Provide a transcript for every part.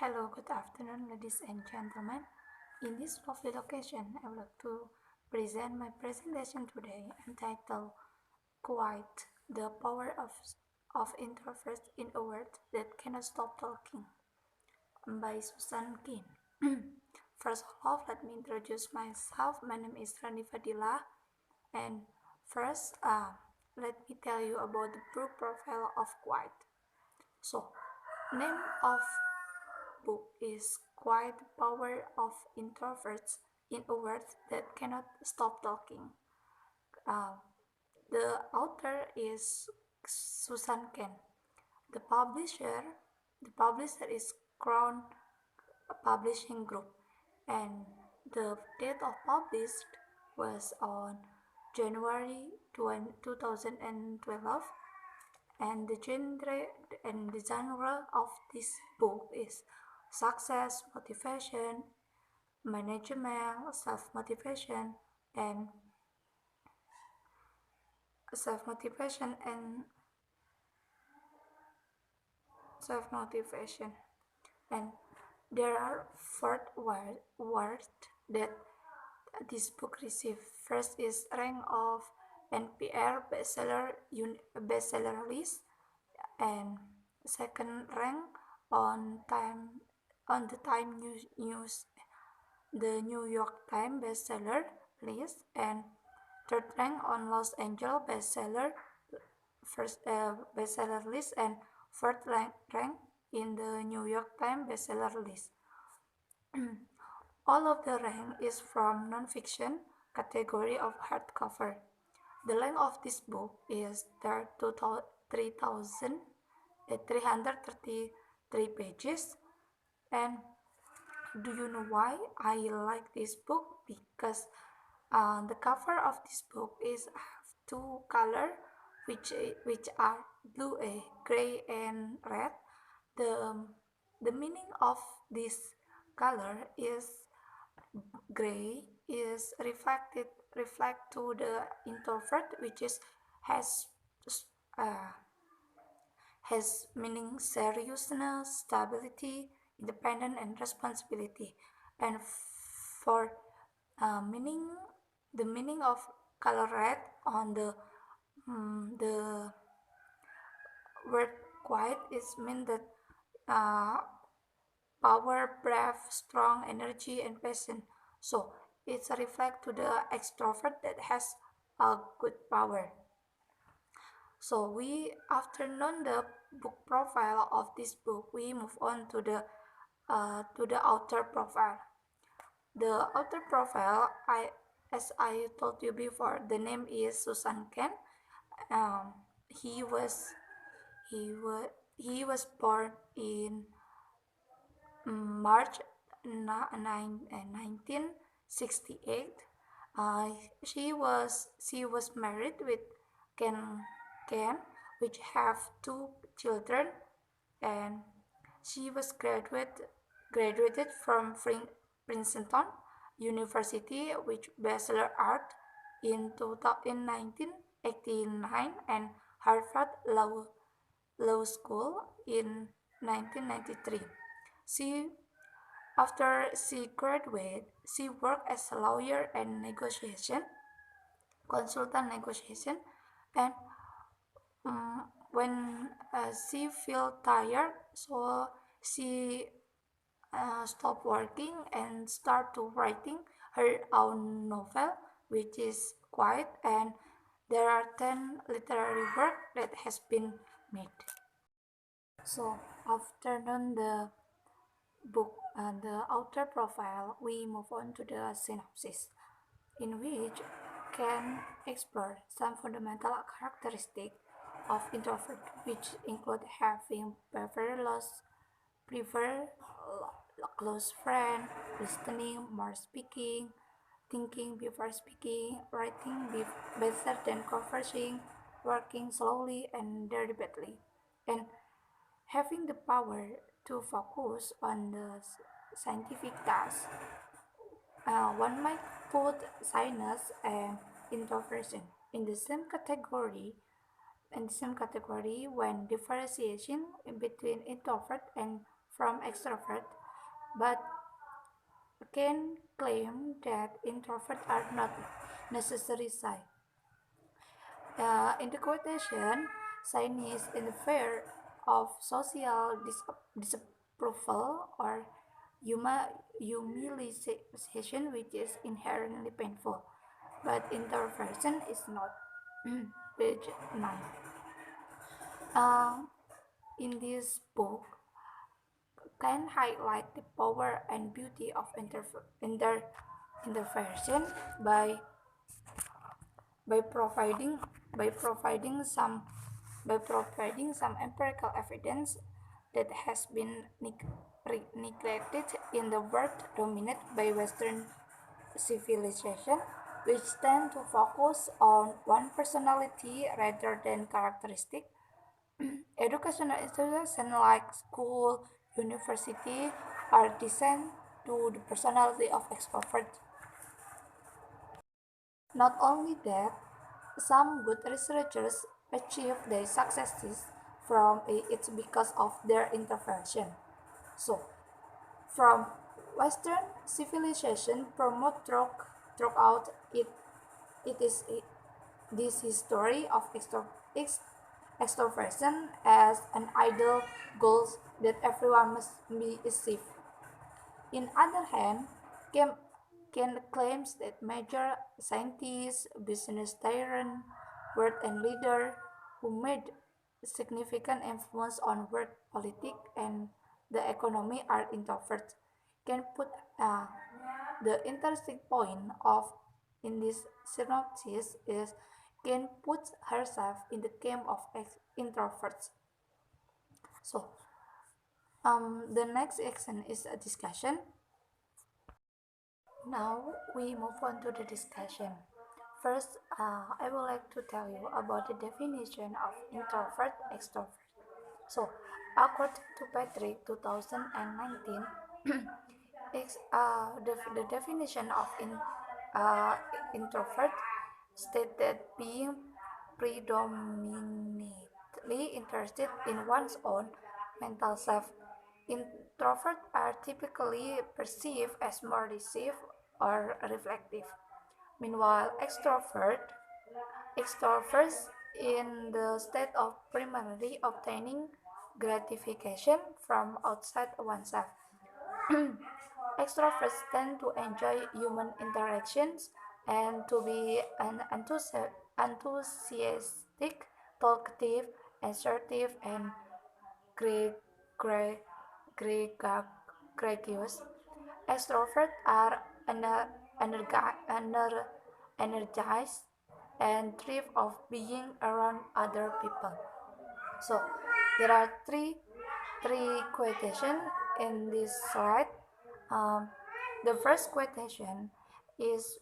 Hello, good afternoon, ladies and gentlemen. In this lovely location, I would like to present my presentation today entitled Quiet, the Power of Introverts in a World That Cannot Stop Talking by Susan Cain. First of all, let me introduce myself. My name is Rani Fadila, and first, let me tell you about the book profile of Quiet. So, name of book is Quiet Power of Introverts in a World That Cannot Stop Talking. Uh, the author is Susan Cain. The publisher, the publisher is Crown Publishing Group, and the date of published was on January 2012, and the genre of this book is success, motivation, management, and self-motivation and self-motivation. And there are four words that this book received. First is rank of NPR bestseller list, and second rank on the the New York Times bestseller list, and third rank on Los Angeles bestseller list, and fourth rank in the New York Times bestseller list. All of the rank is from nonfiction category of hardcover. The length of this book is 3,333 pages. And do you know why I like this book? Because the cover of this book is have two color, which are blue, gray, and red. The meaning of this color is gray is reflect to the introvert, which is has uh, has meaning seriousness, stability, independence, and responsibility. And for meaning the meaning of color red on the word quiet is mean that uh, power, brave, strong, energy, and passion. So it's a reflect to the extrovert that has a good power. So we, after knowing the book profile of this book, we move on to the author profile. The author profile, as I told you before, the name is Susan Cain. Um, he was he was he was born in March 1968. Uh, she was married with Ken Ken, which have two children, and she was graduated from Princeton University with Bachelor Art in 1989, and Harvard Law School in 1993. She After she graduated, she worked as a lawyer and consultant negotiation, and when she felt tired, so she stopped working and start to writing her own novel, which is quiet, and there are 10 literary work that has been made. So after knowing the book and the author profile, we move on to the synopsis, in which can explore some fundamental characteristics of introvert, which include having prefer close friend, listening more speaking, thinking before speaking, writing better than conversing, working slowly and deliberately, and having the power to focus on the scientific task. One might put shyness and introversion in the same category, when differentiation between introvert and from extrovert, but Cain claimed that introverts are not necessarily shy. In the quotation, shyness in the fear of social disapproval or humiliation, which is inherently painful, but introversion is not. Page 9. Uh, in this book, can highlight the power and beauty of introversion by providing by providing some by providing some empirical evidence that has been neglected in the world dominated by Western civilization, which tend to focus on one personality rather than characteristic. Educational institutions like school, university are designed to the personality of extroverts. Not only that, some good researchers achieve their successes from it's because of their intervention. So, from Western civilization promote throughout it is this history of extroversion as an ideal goal that everyone must be achieved. In other hand, Kemp claims that major scientists, business tyrants, world and leaders who made significant influence on world politics and the economy are introverts. Can put the interesting point of in this synopsis is Can puts herself in the camp of introverts. So, the next action is a discussion. Now we move on to the discussion. First, I would like to tell you about the definition of introvert extrovert. So, according to Patrick 2019, the definition of uh, introvert states that being predominantly interested in one's own mental self. Introverts are typically perceived as more decisive or reflective. Meanwhile, extroverts in the state of primarily obtaining gratification from outside oneself. Extroverts tend to enjoy human interactions and to be an enthusiastic, talkative, assertive, and gre- gre- gregarious. Extroverts are energized and thrive of being around other people. So there are three quotation in this slide. Um, the first quotation is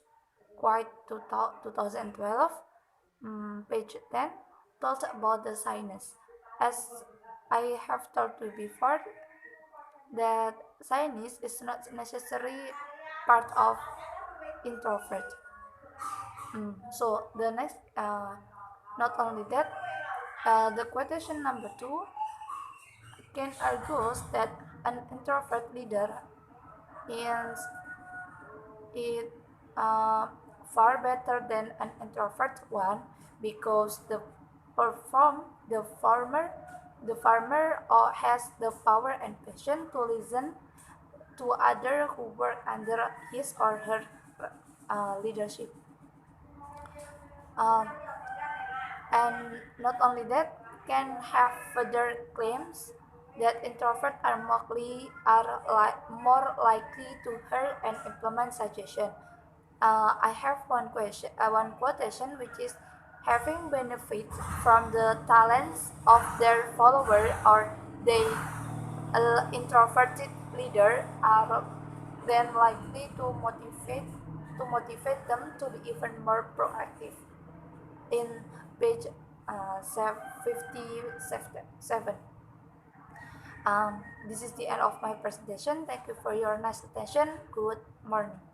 quite 2012, page 10, talks about the sinus. As I have told you before, that sinus is not necessarily part of introvert. So the next, not only that, the quotation number two can argues that an introvert leader is it far better than an introvert one because perform the farmer has the power and passion to listen to others who work under his or her leadership. Um, and not only that, can have further claims that introverts more likely to hear and implement suggestion. I have one quotation which is having benefit from the talents of their follower or they introverted leader are then likely to motivate them to be even more proactive. In page 57. This is the end of my presentation. Thank you for your nice attention. Good morning.